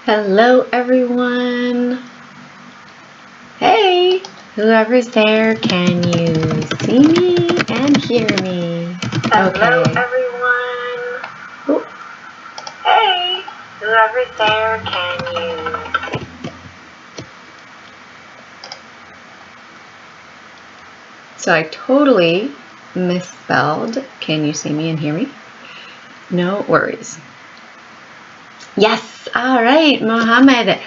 Hello everyone. Hey, whoever's there, can you see me and hear me? Hello Okay. everyone. Ooh. Hey, whoever's there, can you see? So I totally misspelled "can you see me and hear me?" No worries. Yes, all right, Mohammed.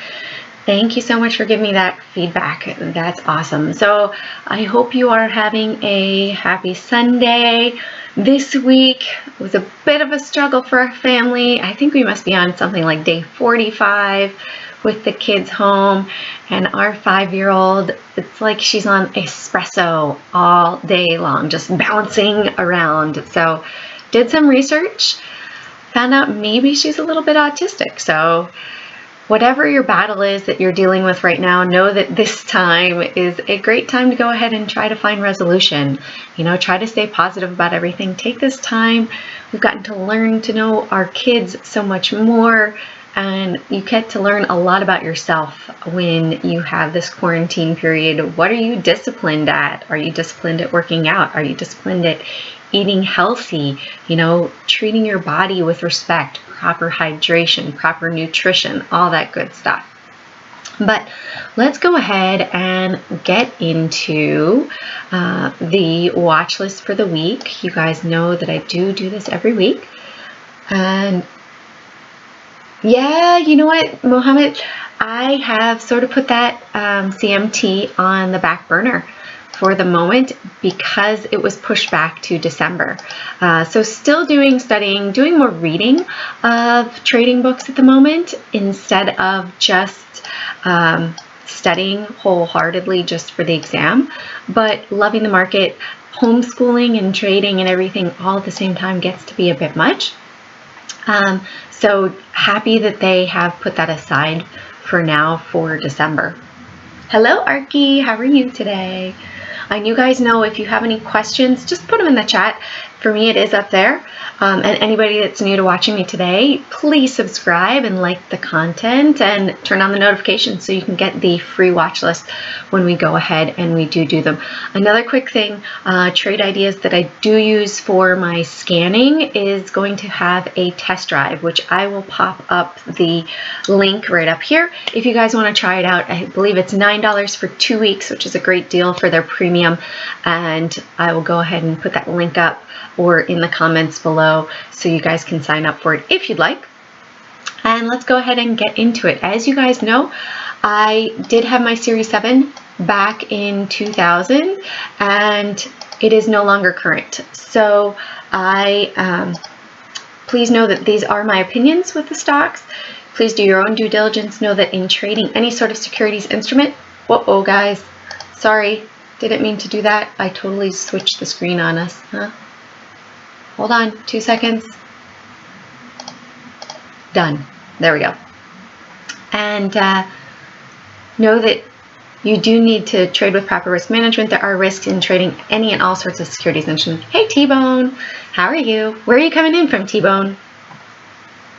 Thank you so much for giving me that feedback. That's awesome. So I hope you are having a happy Sunday. This week was a bit of a struggle for our family. I think we must be on something like day 45 with the kids home, and our 5-year-old, it's like she's on espresso all day long, just bouncing around. So did some research, found out maybe she's a little bit autistic. So whatever your battle is that you're dealing with right now, know that this time is a great time to go ahead and try to find resolution. Try to stay positive about everything. Take this time. We've gotten to learn to know our kids so much more, and you get to learn a lot about yourself when you have this quarantine period. What are you disciplined at? Are you disciplined at working out? Are you disciplined at eating healthy? Treating your body with respect, proper hydration, proper nutrition, all that good stuff. But let's go ahead and get into the watch list for the week. You guys know that I do this every week. And yeah, you know what, Mohammed? I have sort of put that CMT on the back burner for the moment because it was pushed back to December. So still studying, doing more reading of trading books at the moment instead of just studying wholeheartedly just for the exam, but loving the market. Homeschooling and trading and everything all at the same time gets to be a bit much. So happy that they have put that aside for now for December. Hello, Arky. How are you today? And you guys know if you have any questions, just put them in the chat. For me, it is up there. And anybody that's new to watching me today, please subscribe and like the content and turn on the notifications so you can get the free watch list when we go ahead and we do them. Another quick thing, trade ideas that I do use for my scanning is going to have a test drive, which I will pop up the link right up here. If you guys want to try it out, I believe it's $9 for 2 weeks, which is a great deal for their premium. And I will go ahead and put that link up or in the comments below so you guys can sign up for it if you'd like. And let's go ahead and get into it. As you guys know, I did have my Series 7 back in 2000 and it is no longer current. So please know that these are my opinions with the stocks. Please do your own due diligence. Know that in trading any sort of securities instrument, whoa guys, sorry, didn't mean to do that. I totally switched the screen on us, huh? Hold on, 2 seconds. Done. There we go. And know that you do need to trade with proper risk management. There are risks in trading any and all sorts of securities instruments. Hey, T-Bone. How are you? Where are you coming in from, T-Bone?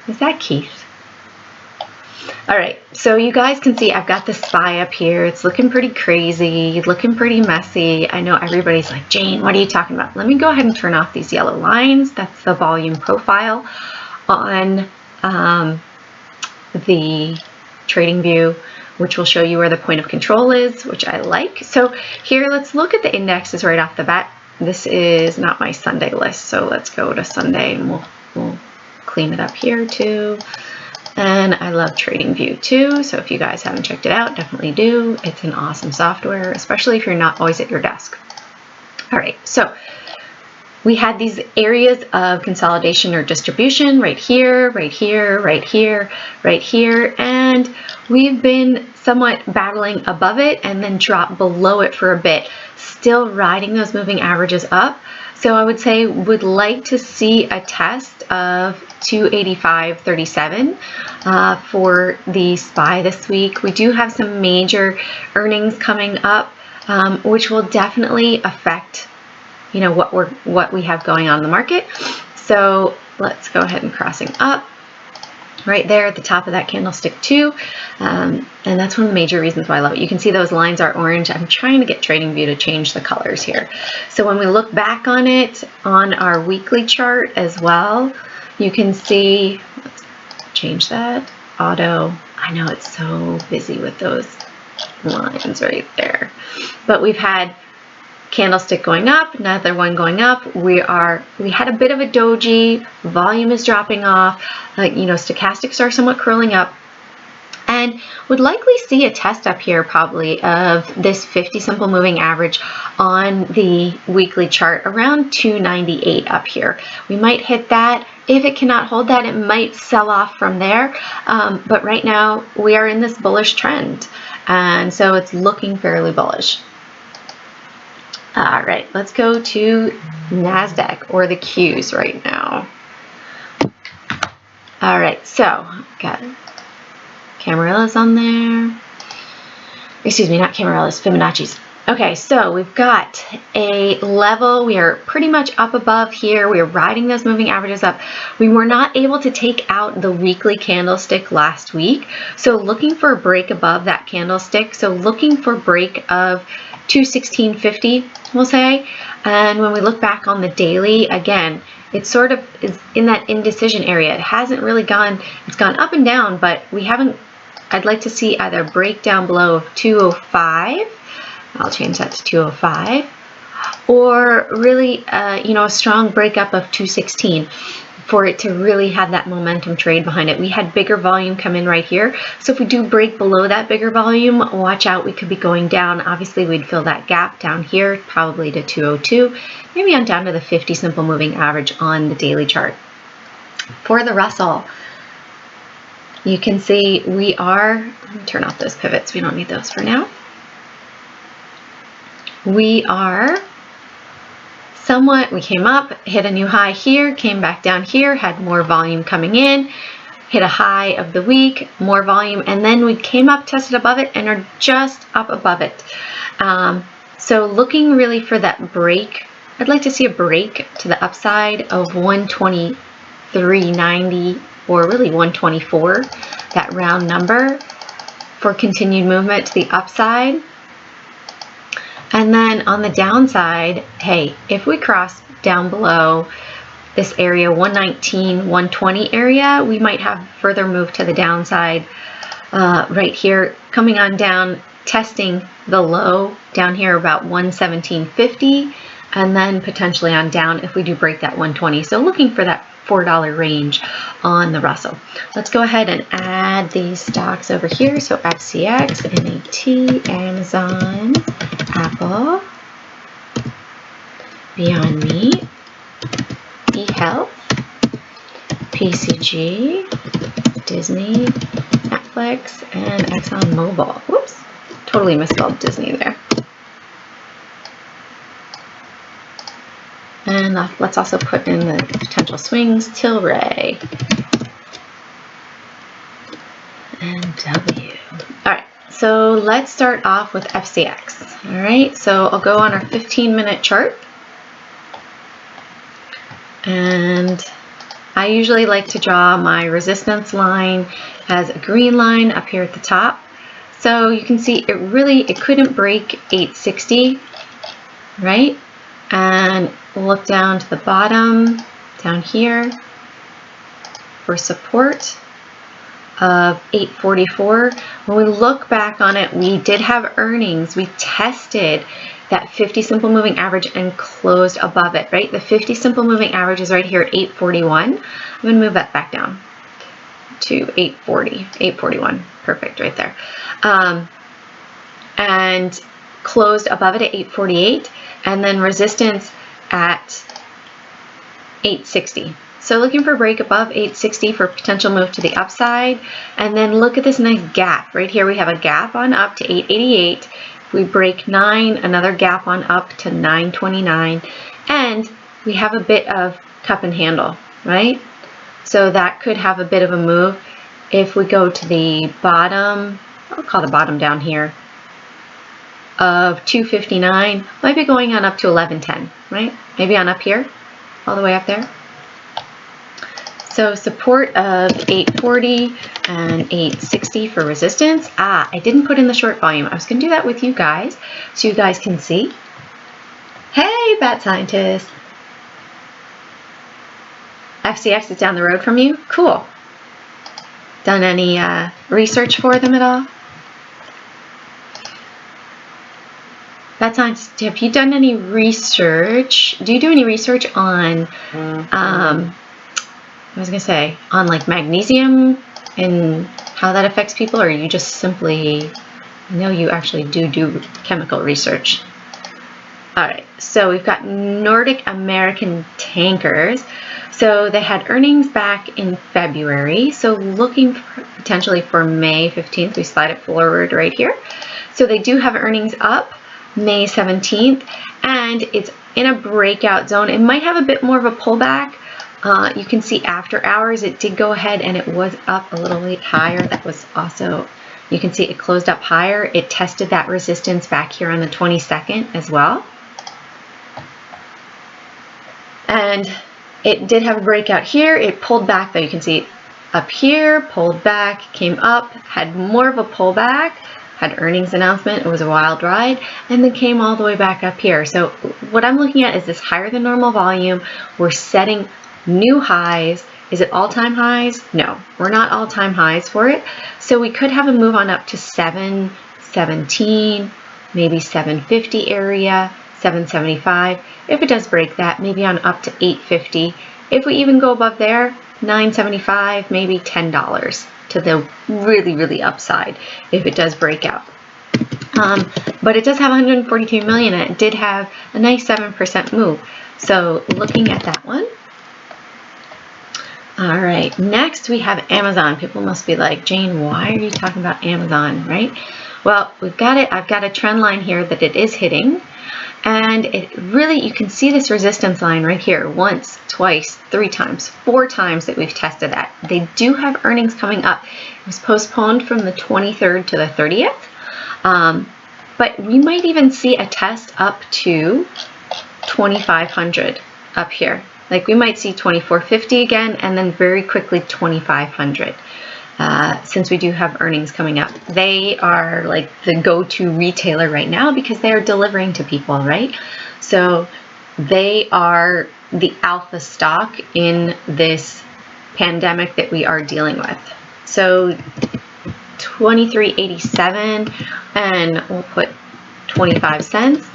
Is that Keith? All right, so you guys can see I've got the SPY up here. It's looking pretty crazy, looking pretty messy. I know everybody's like, Jane, what are you talking about? Let me go ahead and turn off these yellow lines. That's the volume profile on the trading view, which will show you where the point of control is, which I like. So here, let's look at the indexes right off the bat. This is not my Sunday list, so let's go to Sunday and we'll clean it up here too. And I love TradingView too, so if you guys haven't checked it out, definitely do. It's an awesome software, especially if you're not always at your desk. All right, so we had these areas of consolidation or distribution right here, right here, right here, right here, and we've been somewhat battling above it and then drop below it for a bit, still riding those moving averages up. So I would say would like to see a test of 285.37 for the SPY this week. We do have some major earnings coming up, which will definitely affect what we have going on in the market. So let's go ahead and crossing up. right there at the top of that candlestick too. And that's one of the major reasons why I love it. You can see those lines are orange. I'm trying to get TradingView to change the colors here. So when we look back on it on our weekly chart as well, you can see, let's change that, auto. I know it's so busy with those lines right there. But we've had candlestick going up, another one going up. We had a bit of a doji, volume is dropping off, you know, stochastics are somewhat curling up, and would likely see a test up here probably of this 50 simple moving average on the weekly chart around 298 up here. We might hit that. If it cannot hold that, it might sell off from there, but right now we are in this bullish trend, and so it's looking fairly bullish. All right, let's go to Nasdaq, or the Qs right now. All right, so got Camarillas on there. Excuse me, not Camarillas, Fibonacci's. Okay, so we've got a level. We are pretty much up above here. We are riding those moving averages up. We were not able to take out the weekly candlestick last week, so looking for a break above that candlestick. So looking for a break of 216.50, we'll say. And when we look back on the daily, again, it sort of is in that indecision area. It hasn't really gone, it's gone up and down, but we haven't, I'd like to see either a breakdown below of 205, I'll change that to 205, or really, you know, a strong breakup of 216 for it to really have that momentum trade behind it. We had bigger volume come in right here. So if we do break below that bigger volume, watch out, we could be going down. Obviously, we'd fill that gap down here, probably to 202, maybe on down to the 50 simple moving average on the daily chart. For the Russell, you can see we are, let me turn off those pivots, we don't need those for now. We are somewhat, we came up, hit a new high here, came back down here, had more volume coming in, hit a high of the week, more volume, and then we came up, tested above it, and are just up above it. So looking really for that break, I'd like to see a break to the upside of 123.90 or really 124, that round number, for continued movement to the upside. And then on the downside, hey, if we cross down below this area, 119, 120 area, we might have further move to the downside right here, coming on down, testing the low down here about 117.50, and then potentially on down if we do break that 120. So looking for that $4 range on the Russell. Let's go ahead and add these stocks over here. So FCX, NAT, Amazon, Apple, Beyond Meat, eHealth, PCG, Disney, Netflix, and ExxonMobil. Whoops, totally misspelled Disney there. And let's also put in the potential swings, Tilray, and W. All right, so let's start off with FCX. All right, so I'll go on our 15-minute chart. And I usually like to draw my resistance line as a green line up here at the top. So you can see it couldn't break 860, right? And look down to the bottom, down here, for support of 844. When we look back on it, we did have earnings. We tested that 50 simple moving average and closed above it, right? The 50 simple moving average is right here at 841. I'm going to move that back down to 840, 841. Perfect, right there. And closed above it at 848, and then resistance at 860. So looking for a break above 860 for potential move to the upside. And then look at this nice gap. Right here we have a gap on up to 888. If we break 9, another gap on up to 929. And we have a bit of cup and handle, right? So that could have a bit of a move. If we go to the bottom, I'll call the bottom down here, of 259, might be going on up to 1110, right? Maybe on up here, all the way up there. So support of 840 and 860 for resistance. I didn't put in the short volume. I was going to do that with you guys so you guys can see. Hey, Bat Scientist. FCX is down the road from you? Cool. Done any research for them at all? Bat Scientist, have you done any research? Do you do any research on, I was going to say, on like magnesium and how that affects people, or you just simply, I know you actually do chemical research. Alright, so we've got Nordic American Tankers. So they had earnings back in February. So looking potentially for May 15th, we slide it forward right here. So they do have earnings up May 17th, and it's in a breakout zone. It might have a bit more of a pullback. You can see after hours, it did go ahead and it was up a little bit higher. That was also, you can see it closed up higher. It tested that resistance back here on the 22nd as well. And it did have a breakout here. It pulled back though. You can see up here, pulled back, came up, had more of a pullback, had earnings announcement. It was a wild ride, and then came all the way back up here. So what I'm looking at is this higher than normal volume. We're setting new highs. Is it all-time highs? No, we're not all-time highs for it. So we could have a move on up to 717, maybe 750 area, 775. If it does break that, maybe on up to 850. If we even go above there, 975, maybe $10 to the really upside if it does break out. But it does have 142 million and it did have a nice 7% move. So looking at that one. All right, next we have Amazon. People must be like, Jane, why are you talking about Amazon, right? Well, we've got it. I've got a trend line here that it is hitting. And it really, you can see this resistance line right here, once, twice, 3 times, 4 times that we've tested that. They do have earnings coming up. It was postponed from the 23rd to the 30th. But we might even see a test up to 2,500 up here. Like we might see 2,450 again, and then very quickly 2,500. Since we do have earnings coming up. They are like the go-to retailer right now because they are delivering to people, right? So they are the alpha stock in this pandemic that we are dealing with. So 23.87, and we'll put 25 cents,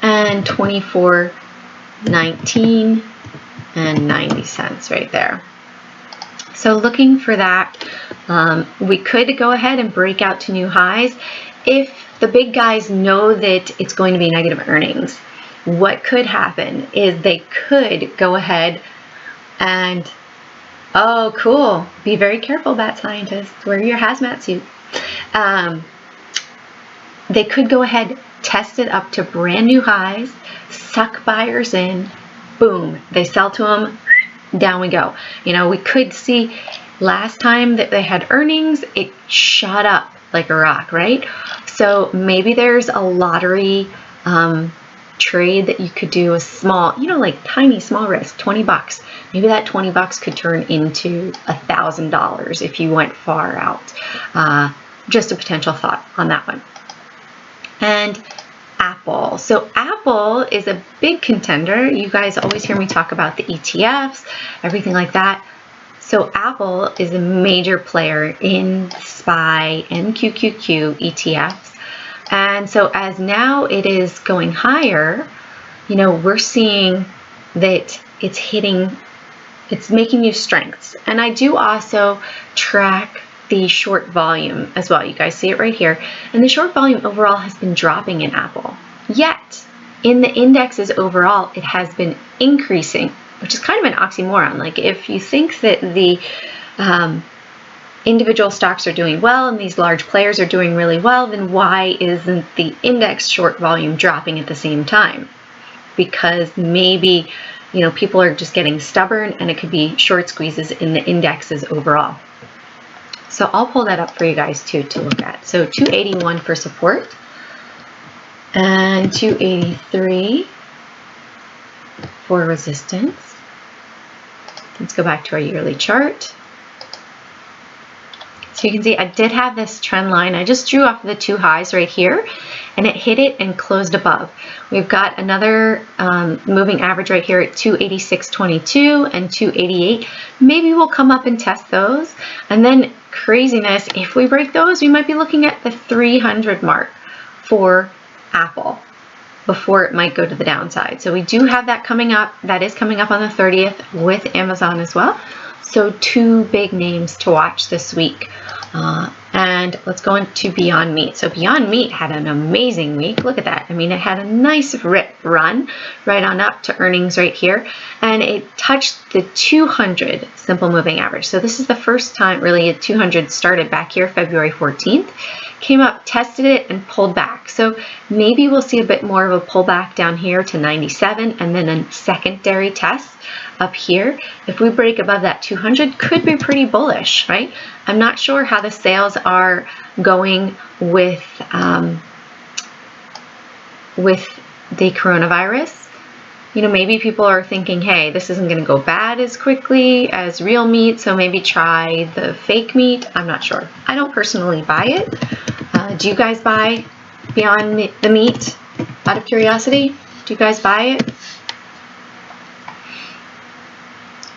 and 24.19 and 90 cents right there. So looking for that, we could go ahead and break out to new highs. If the big guys know that it's going to be negative earnings, what could happen is they could go ahead and, oh, cool, be very careful, Bat Scientists, wear your hazmat suit. They could go ahead, test it up to brand new highs, suck buyers in, boom, they sell to them, down we go. You know, we could see last time that they had earnings, it shot up like a rock, right? So maybe there's a lottery trade that you could do, a small, you know, like tiny, small risk, 20 bucks. Maybe that 20 bucks could turn into $1,000 if you went far out. Just a potential thought on that one. And Apple. So Apple is a big contender. You guys always hear me talk about the ETFs, everything like that. So Apple is a major player in SPY and QQQ ETFs. And so as now it is going higher, you know, we're seeing that it's hitting, it's making new strengths. And I do also track the short volume as well. You guys see it right here. And the short volume overall has been dropping in Apple. Yet, in the indexes overall, it has been increasing, which is kind of an oxymoron. Like if you think that the individual stocks are doing well and these large players are doing really well, then why isn't the index short volume dropping at the same time? Because maybe, you know, people are just getting stubborn and it could be short squeezes in the indexes overall. So I'll pull that up for you guys too to look at. So 281 for support and 283 for resistance. Let's go back to our yearly chart. So you can see I did have this trend line. I just drew off the two highs right here, and it hit it and closed above. We've got another moving average right here at 286.22 and 288. Maybe we'll come up and test those. And then craziness, if we break those, we might be looking at the 300 mark for Apple before it might go to the downside. So we do have that coming up. That is coming up on the 30th with Amazon as well. So two big names to watch this week. And let's go into Beyond Meat. So Beyond Meat had an amazing week. Look at that. I mean, it had a nice rip run right on up to earnings right here. And it touched the 200 simple moving average. So this is the first time really at 200 started back here February 14th. Came up, tested it, and pulled back. So maybe we'll see a bit more of a pullback down here to 97 and then a secondary test up here. If we break above that 200, could be pretty bullish, right? I'm not sure how the sales are going with the coronavirus. You know, maybe people are thinking, hey, this isn't going to go bad as quickly as real meat, so maybe try the fake meat. I'm not sure. I don't personally buy it. Do you guys buy Beyond the Meat out of curiosity? Do you guys buy it?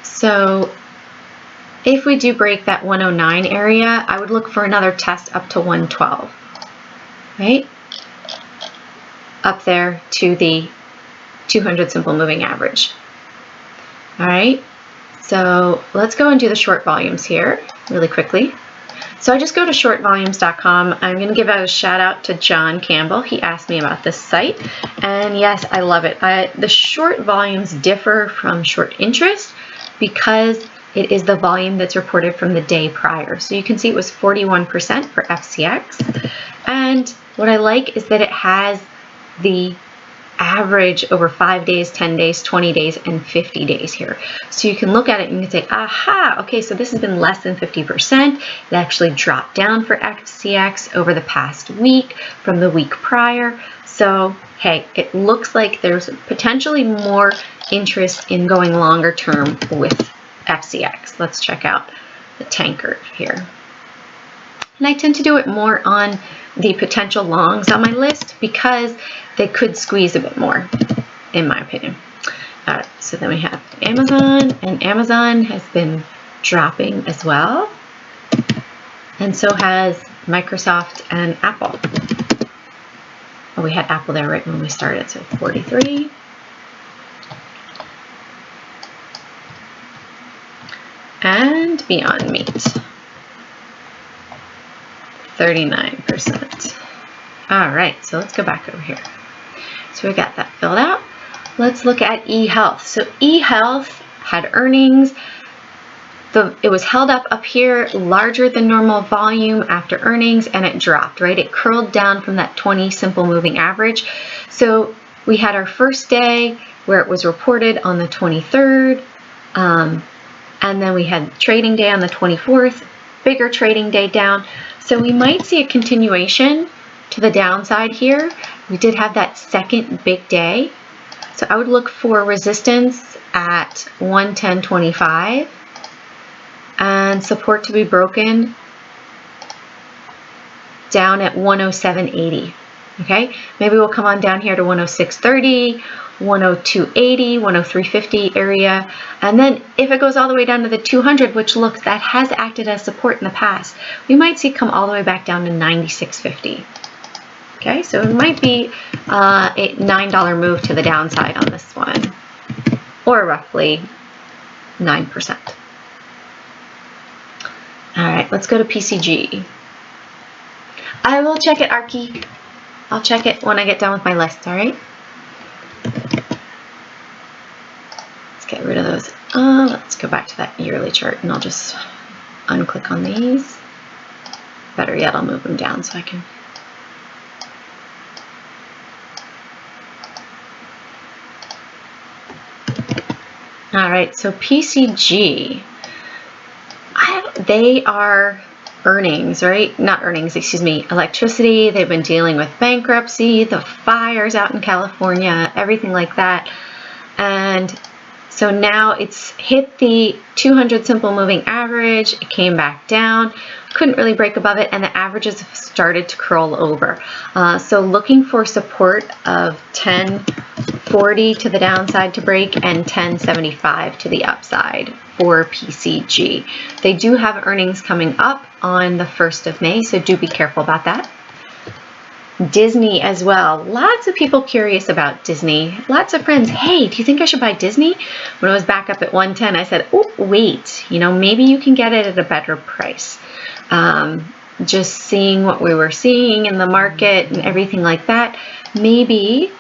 So if we do break that 109 area, I would look for another test up to 112, right? Up there to the 200 simple moving average. All right, so let's go and do the short volumes here really quickly. So I just go to shortvolumes.com. I'm going to give out a shout out to John Campbell. He asked me about this site, and yes, I love it. The short volumes differ from short interest because it is the volume that's reported from the day prior. So you can see it was 41% for FCX. And what I like is that it has the average over 5 days, 10 days, 20 days, and 50 days here. So you can look at it and you can say, aha, okay, so this has been less than 50%. It actually dropped down for FCX over the past week from the week prior. So, hey, it looks like there's potentially more interest in going longer term with FCX. Let's check out the tankard here. And I tend to do it more on the potential longs on my list because they could squeeze a bit more, in my opinion. All right, so then we have Amazon, and Amazon has been dropping as well. And so has Microsoft and Apple. Oh, we had Apple there right when we started, so 43. And Beyond Meat, 39%. All right, so let's go back over here. So we got that filled out. Let's look at eHealth. So eHealth had earnings. It was held up here, larger than normal volume after earnings, and it dropped, right? It curled down from that 20 simple moving average. So we had our first day where it was reported on the 23rd, and then we had trading day on the 24th, bigger trading day down. So we might see a continuation to the downside here. We did have that second big day. So I would look for resistance at 110.25 and support to be broken down at 107.80. Okay, maybe we'll come on down here to 106.30, 102.80, 103.50 area, and then if it goes all the way down to the 200, which looks, that has acted as support in the past, we might see it come all the way back down to 96.50. Okay, so it might be a $9 move to the downside on this one, or roughly 9%. All right, let's go to PCG. I will check it, Arky. I'll check it when I get done with my list, all right? Let's get rid of those. Let's go back to that yearly chart, and I'll just unclick on these. Better yet, I'll move them down so I can... All right, so PCG, they are earnings, right? Not earnings, excuse me, electricity. They've been dealing with bankruptcy, the fires out in California, everything like that. And So now it's hit the 200 simple moving average, it came back down, couldn't really break above it, and the averages have started to curl over. So looking for support of 1040 to the downside to break and 1075 to the upside for PCG. They do have earnings coming up on the 1st of May, so do be careful about that. Disney as well. Lots of people curious about Disney. Lots of friends, hey, do you think I should buy Disney? When it was back up at 110, I said, oh, wait, you know, maybe you can get it at a better price. Just seeing what we were seeing in the market and everything like that, maybe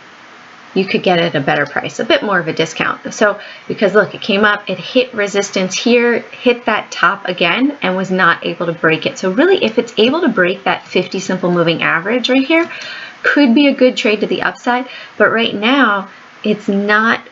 you could get it at a better price, a bit more of a discount. So, because look, it came up, it hit resistance here, hit that top again, and was not able to break it. So really, if it's able to break that 50 simple moving average right here, could be a good trade to the upside. But right now, it's not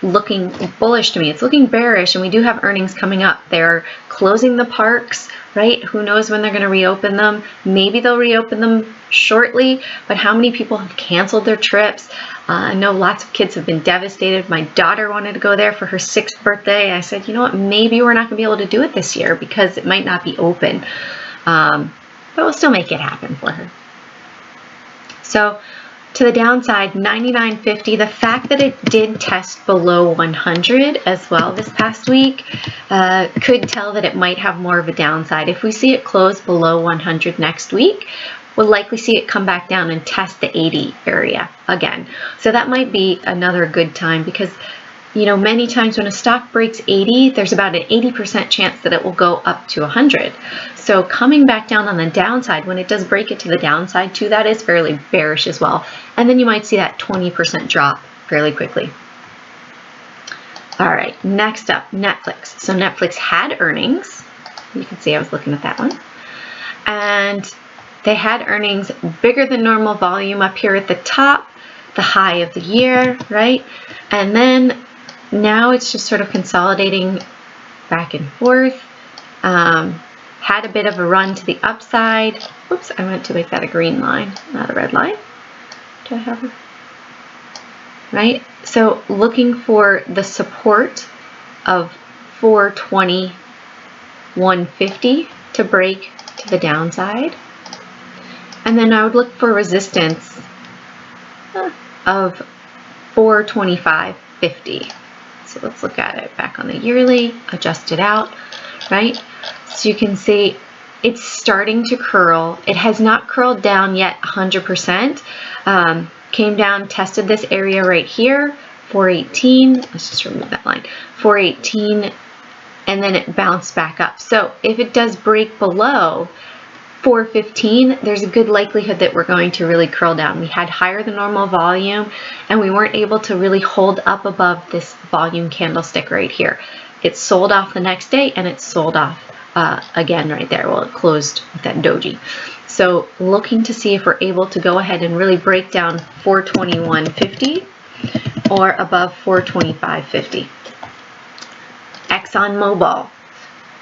looking bullish to me. It's looking bearish, and we do have earnings coming up. They're closing the parks, right? Who knows when they're going to reopen them? Maybe they'll reopen them shortly, but how many people have canceled their trips? I know lots of kids have been devastated. My daughter wanted to go there for her 6th birthday. I said, you know what, maybe we're not going to be able to do it this year because it might not be open. But we'll still make it happen for her. So to the downside, 99.50. The fact that it did test below 100 as well this past week could tell that it might have more of a downside. If we see it close below 100 next week, we'll likely see it come back down and test the 80 area again. So that might be another good time because, you know, many times when a stock breaks 80, there's about an 80% chance that it will go up to 100. So coming back down on the downside, when it does break it to the downside too, that is fairly bearish as well. And then you might see that 20% drop fairly quickly. All right, next up, Netflix. So Netflix had earnings. You can see I was looking at that one. And they had earnings bigger than normal volume up here at the top, the high of the year, right? And then now it's just sort of consolidating back and forth. Had a bit of a run to the upside. Oops, I meant to make that a green line, not a red line. Do I have it? Right? So looking for the support of 420, 150 to break to the downside. And then I would look for resistance of 425.50. So let's look at it back on the yearly, adjust it out, right? So you can see it's starting to curl. It has not curled down yet 100%. Came down, tested this area right here, 418. Let's just remove that line, 418, and then it bounced back up. So if it does break below 415, there's a good likelihood that we're going to really curl down. We had higher than normal volume, and we weren't able to really hold up above this volume candlestick right here. It sold off the next day, and it sold off again right there. Well, it closed with that doji. So looking to see if we're able to go ahead and really break down 421.50 or above 425.50. ExxonMobil.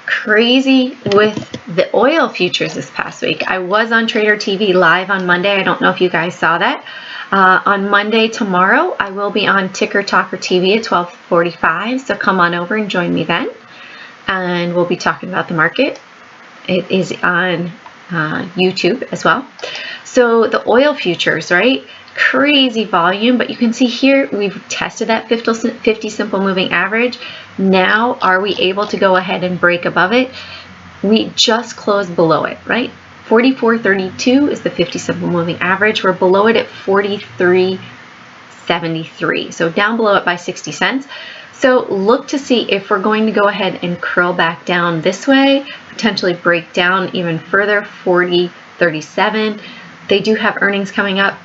Crazy with the oil futures this past week. I was on Trader TV live on Monday. I don't know if you guys saw that. On Monday, tomorrow, I will be on Ticker Talker TV at 12:45. So come on over and join me then. And we'll be talking about the market. It is on YouTube as well. So the oil futures, right? Crazy volume, but you can see here we've tested that 50 simple moving average. Now are we able to go ahead and break above it? We just closed below it, right? 44.32 is the 50 simple moving average. We're below it at 43.73, so down below it by 60 cents. So look to see if we're going to go ahead and curl back down this way, potentially break down even further, 40.37. They do have earnings coming up.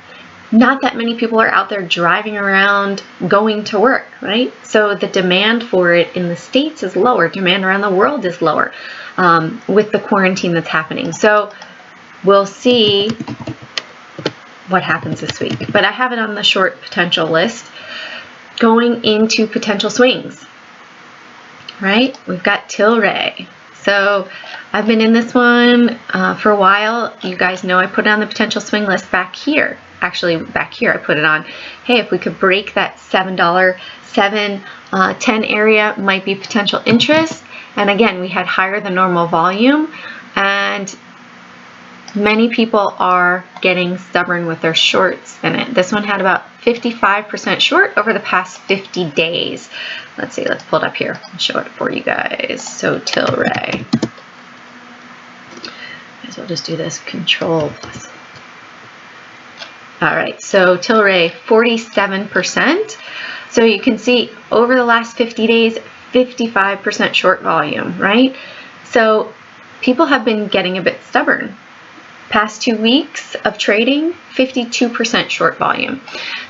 Not that many people are out there driving around going to work, right? So the demand for it in the States is lower. Demand around the world is lower with the quarantine that's happening. So we'll see what happens this week. But I have it on the short potential list. Going into potential swings, right? We've got Tilray. So I've been in this one for a while. You guys know I put it on the potential swing list back here actually back here I put it on, hey, if we could break that $7, 710 area, might be potential interest. And again, we had higher than normal volume, and many people are getting stubborn with their shorts in it. This one had about 55% short over the past 50 days. Let's see, let's pull it up here and show it for you guys. So Tilray. So we'll just do this Control plus. All right, so Tilray 47%. So you can see over the last 50 days, 55% short volume, right? So people have been getting a bit stubborn. Past 2 weeks of trading, 52% short volume.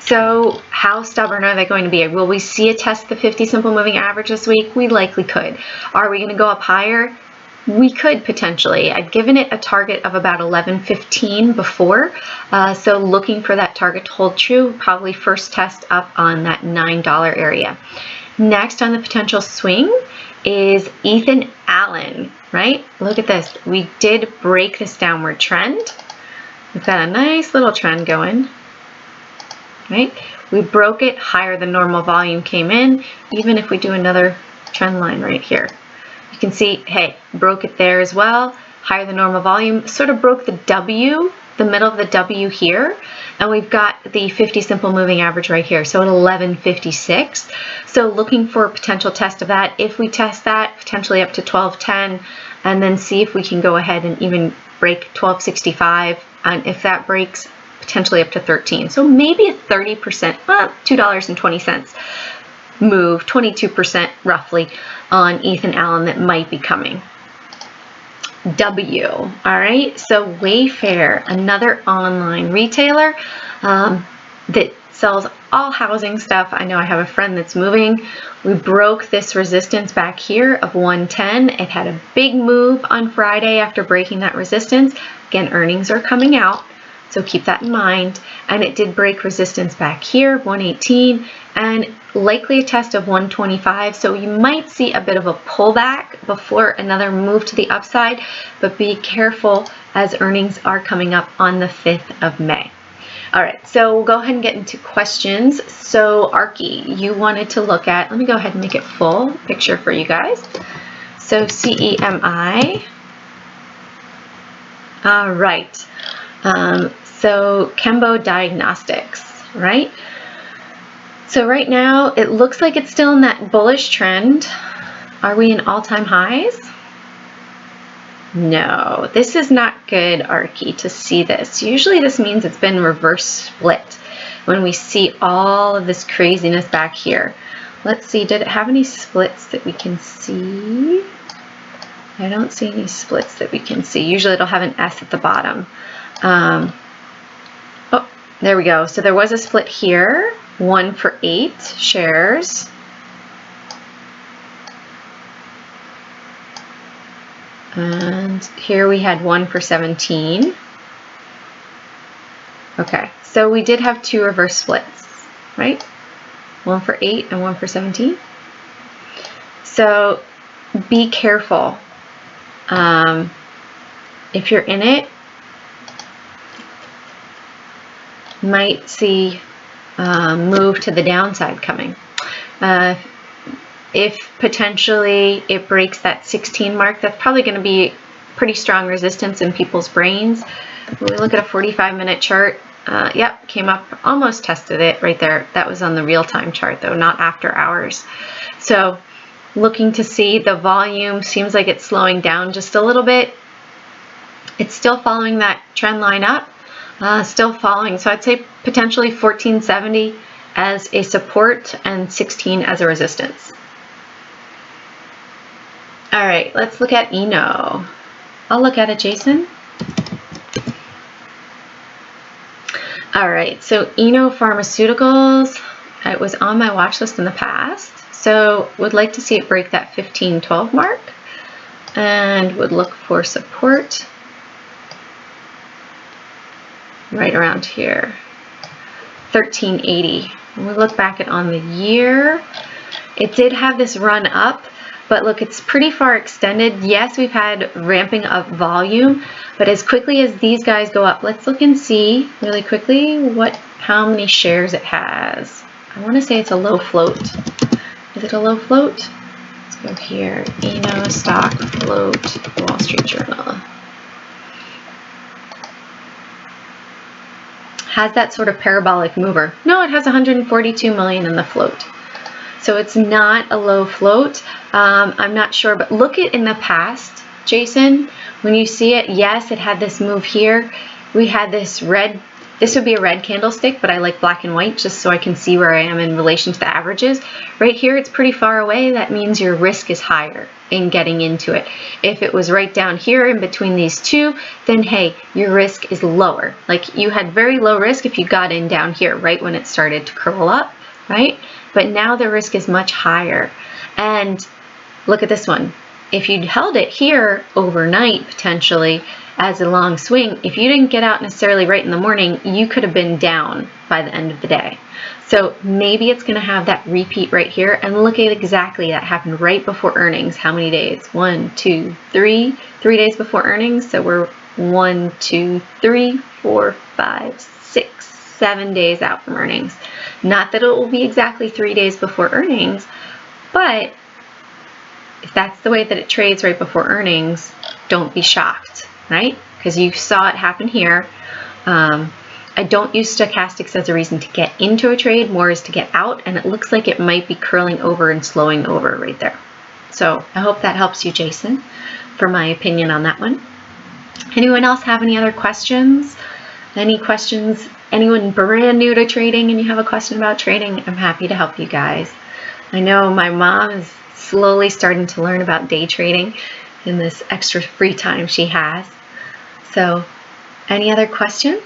So how stubborn are they going to be? Will we see a test the 50 simple moving average this week? We likely could. Are we going to go up higher? We could potentially. I'd given it a target of about 11.15 before, so looking for that target to hold true, probably first test up on that $9 area. Next on the potential swing is Ethan Allen, right? Look at this. We did break this downward trend. We've got a nice little trend going, right? We broke it, higher than normal volume came in. Even if we do another trend line right here, you can see, hey, broke it there as well, higher than normal volume, sort of broke the W, the middle of the W here, and we've got the 50 simple moving average right here, so at 11.56. So looking for a potential test of that. If we test that, potentially up to 12.10, and then see if we can go ahead and even break 12.65, and if that breaks, potentially up to 13. So maybe a 30%, well, $2.20 move, 22% roughly on Ethan Allen that might be coming. W, all right, so Wayfarer, another online retailer that sells all housing stuff. I know I have a friend that's moving. We broke this resistance back here of 110. It had a big move on Friday after breaking that resistance. Again, earnings are coming out, so keep that in mind. And it did break resistance back here, 118, and likely a test of 125. So you might see a bit of a pullback before another move to the upside, but be careful as earnings are coming up on the 5th of May. All right, so we'll go ahead and get into questions. So Arky, you wanted to look at, let me go ahead and make it full picture for you guys. So CEMI. All right. So Kembo Diagnostics, right? So right now it looks like it's still in that bullish trend. Are we in all-time highs? No, this is not good, Arky, to see this. Usually this means it's been reverse split when we see all of this craziness back here. Let's see, did it have any splits that we can see? I don't see any splits that we can see. Usually it'll have an S at the bottom. Oh, there we go. So there was a split here, 1 for 8 shares. And here we had 1 for 17. Okay, so we did have 2 reverse splits, right? 1 for 8 and 1 for 17. So be careful. If you're in it, might see move to the downside coming. If potentially it breaks that 16 mark, that's probably going to be pretty strong resistance in people's brains. When we look at a 45-minute chart, yep, came up, almost tested it right there. That was on the real-time chart though, not after hours. So looking to see the volume, seems like it's slowing down just a little bit. It's still following that trend line up, still following. So I'd say potentially 1470 as a support and 16 as a resistance. All right, let's look at Eno. I'll look at it, Jason. All right, so Eno Pharmaceuticals, it was on my watch list in the past. So would like to see it break that 1512 mark and would look for support right around here, 1380. When we look back at on the year, it did have this run up. But look, it's pretty far extended. Yes, we've had ramping of volume, but as quickly as these guys go up, let's look and see really quickly how many shares it has. I want to say it's a low float. Is it a low float? Let's go here. Eno stock float, Wall Street Journal. Has that sort of parabolic mover. No, it has 142 million in the float. So it's not a low float. I'm not sure, but look at in the past, Jason, when you see it, yes, it had this move here. We had this red, this would be a red candlestick, but I like black and white just so I can see where I am in relation to the averages. Right here, it's pretty far away. That means your risk is higher in getting into it. If it was right down here in between these two, then hey, your risk is lower. Like you had very low risk if you got in down here, right when it started to curl up, right? But now the risk is much higher. And look at this one. If you'd held it here overnight, potentially, as a long swing, if you didn't get out necessarily right in the morning, you could have been down by the end of the day. So maybe it's going to have that repeat right here. And look at exactly that happened right before earnings. How many days? 1, 2, 3. 3 days before earnings. So we're 1, 2, 3, 4, 5, 6, 7 days out from earnings. Not that it will be exactly 3 days before earnings, but if that's the way that it trades right before earnings, don't be shocked, right? Because you saw it happen here. I don't use stochastics as a reason to get into a trade, more is to get out, and it looks like it might be curling over and slowing over right there. So I hope that helps you, Jason, for my opinion on that one. Anyone else have any other questions? Any questions? Anyone brand new to trading and you have a question about trading? I'm happy to help you guys. I know my mom is slowly starting to learn about day trading in this extra free time she has. So, any other questions?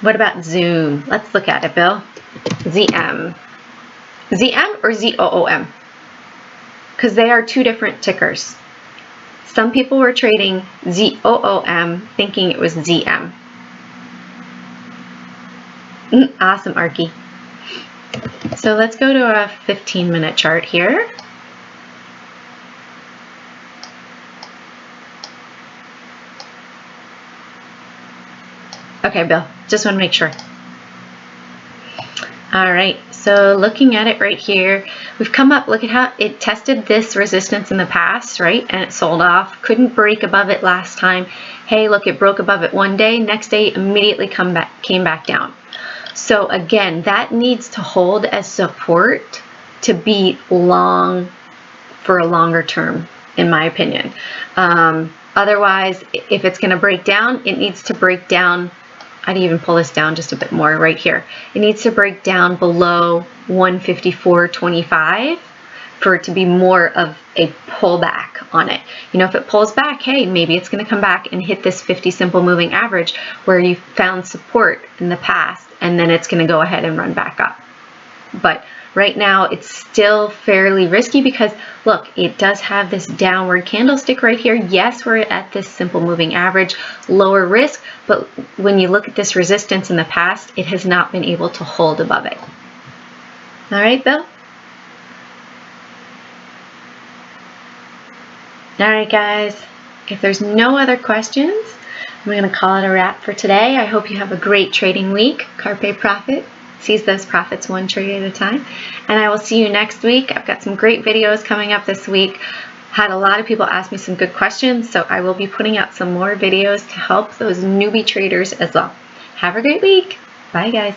What about Zoom? Let's look at it, Bill. ZM. ZM or ZOOM? Because they are two different tickers. Some people were trading ZOOM thinking it was ZM. Awesome, Arky. So let's go to a 15-minute chart here. Okay, Bill, just want to make sure. All right, so looking at it right here, we've come up, look at how it tested this resistance in the past, right? And it sold off, couldn't break above it last time. Hey, look, it broke above it one day, next day immediately came back down. So again, that needs to hold as support to be long for a longer term, in my opinion. Otherwise, if it's going to break down, it needs to break down. I'd even pull this down just a bit more right here. It needs to break down below 154.25 for it to be more of a pullback on it. You know, if it pulls back, hey, maybe it's going to come back and hit this 50 simple moving average where you found support in the past, and then it's going to go ahead and run back up. But right now it's still fairly risky because look, it does have this downward candlestick right here. Yes, we're at this simple moving average, lower risk, but when you look at this resistance in the past, it has not been able to hold above it. All right, Bill? All right, guys, if there's no other questions, I'm going to call it a wrap for today. I hope you have a great trading week. Carpe profit. Seize those profits one trade at a time. And I will see you next week. I've got some great videos coming up this week. Had a lot of people ask me some good questions, so I will be putting out some more videos to help those newbie traders as well. Have a great week. Bye, guys.